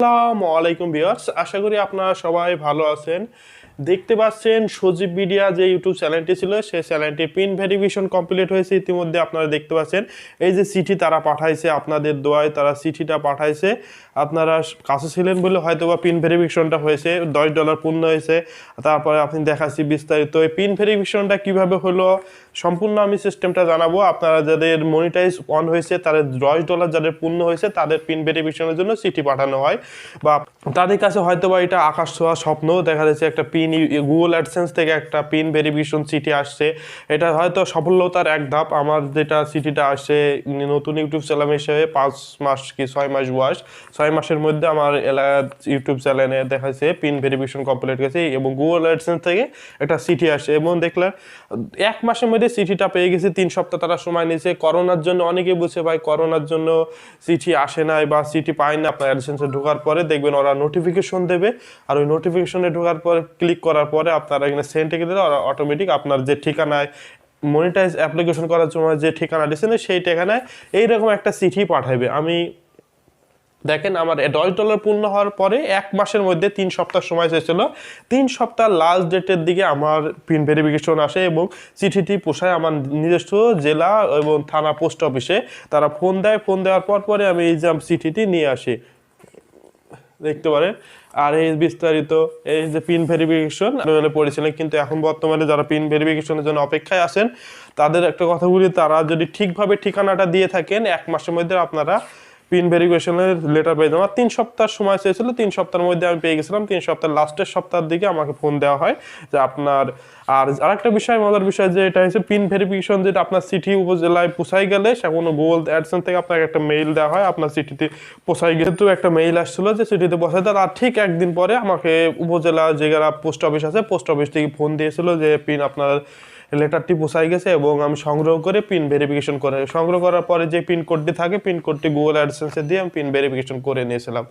আসসালামু আলাইকুম ভিউয়ার্স, আশা করি আপনারা সবাই ভালো আছেন। দেখতে পাচ্ছেন সজীব মিডিয়া যে ইউটিউব চ্যানেলটি ছিল সেই চ্যানেলটির পিন ভেরিফিকেশন কমপ্লিট হয়েছে। ইতিমধ্যে আপনারা দেখতে পাচ্ছেন এই যে চিঠি তারা পাঠাইছে, আপনাদের দোয়ায় তারা চিঠিটা পাঠাইছে। আপনারা কাছে ছিলেন বলে হয়তো বা পিন ভেরিফিকেশনটা হয়েছে, $10 পূর্ণ হয়েছে। তারপরে আপনি দেখাচ্ছি বিস্তারিত এই পিন ভেরিফিকেশনটা কিভাবে হলো সম্পূর্ণ আমি সিস্টেমটা জানাবো। আপনারা যাদের মনিটাইজ অন হয়েছে তাদের $10 যাদের পূর্ণ হয়েছে তাদের পিন ভেরিফিকেশনের জন্য চিঠি পাঠানো হয়, বা তাদের কাছে হয়তো বা এটা আকাশ ছোঁয়া স্বপ্ন। দেখা যাচ্ছে একটা পিন গুগল অ্যাডসেন্স থেকে একটা পিন ভেরিফিকেশন চিঠি আসছে, এটা হয়তো সফলতার এক ধাপ। আমার যেটা চিঠিটা আসছে নতুন ইউটিউব চ্যানেল হিসেবে 5 মাস কি 6 মাস বয়স, 6 মাসের মধ্যে আমার ইউটিউব চ্যানেলে দেখাচ্ছে পিন ভেরিফিকেশন কমপ্লিট গেছে এবং গুগল অ্যাডসেন্স থেকে একটা চিঠি আসে এবং দেখলাম 1 মাসের মধ্যে চিঠিটা পেয়ে গেছি। 3 সপ্তাহ তারা সময় নিয়েছে। করোনার জন্য অনেকে বলছে ভাই করোনার জন্য চিঠি আসে নাই বা চিঠি পায় না। আপনার অ্যাডসেন্সে ঢোকার পরে দেখবেন ওরা নোটিফিকেশন দেবে, আর ওই নোটিফিকেশনে ঢোকার পরে ক্লিক করার পরে আপনারা এখানে সেন্ড টিকে দিলে ওরা অটোমেটিক আপনার যে ঠিকানায় মনিটাইজ অ্যাপ্লিকেশন করার সময় যে ঠিকানা দিয়েছেন সেই ঠিকানায় এইরকম একটা চিঠি পাঠাবে। আমি দেখেন আমার $10 পূর্ণ হওয়ার পরে 1 মাসের মধ্যে 3 সপ্তাহ সময় চেয়েছিল। 3 সপ্তাহ লাস্ট ডেটের দিকে আমার পিন ভেরিফিকেশন আসে এবং চিঠিটি পোষায় আমার নিজস্ব জেলা এবং থানা পোস্ট অফিসে। তারা ফোন দেয়, ফোন দেওয়ার পরে আমি এই যে চিঠিটি নিয়ে আসি, দেখতে পারেন। আর এই বিস্তারিত এই যে পিন ভেরিফিকেশন পড়েছিলেন, কিন্তু এখন বর্তমানে যারা পিন ভেরিফিকেশনের জন্য অপেক্ষায় আছেন তাদের একটা কথা বলি, তারা যদি ঠিকভাবে ঠিকানাটা দিয়ে থাকেন 1 মাসের মধ্যে আপনারা পিন ভেরিফিকেশনের লেটার পেয়ে যাবেন। আমার 3 সপ্তাহ সময় চেয়েছিল, 3 সপ্তাহের মধ্যে আমি পেয়ে গেছিলাম। 3 সপ্তাহ লাস্টের সপ্তাহের দিকে আমাকে ফোন দেওয়া হয় যে আপনার। আর আরেকটা বিষয়, মজার বিষয়, যে এটা হচ্ছে পিন ভেরিফিকেশন যেটা আপনার চিঠি উপজেলায় পৌঁছাই গেলে সে কোনো গুগল অ্যাডসেন্স থেকে আপনাকে একটা মেইল দেওয়া হয় আপনার চিঠিতে পৌঁছাই গেলে। তো একটা মেইল আসছিল যে চিঠিতে পৌঁছাই দেয়, আর ঠিক একদিন পরে আমাকে উপজেলা যে পোস্ট অফিস আছে পোস্ট অফিস থেকে ফোন দিয়েছিল যে পিন আপনার লেটারটি পৌঁছাই গেছে, এবং আমি সংগ্রহ করে পিন ভেরিফিকেশন সংগ্রহ করার পরে যে পিন কোডটি থাকে পিন কোডটি গুগল অ্যাডসেন্সে দিয়ে আমি পিন ভেরিফিকেশন করে নিয়েছিলাম।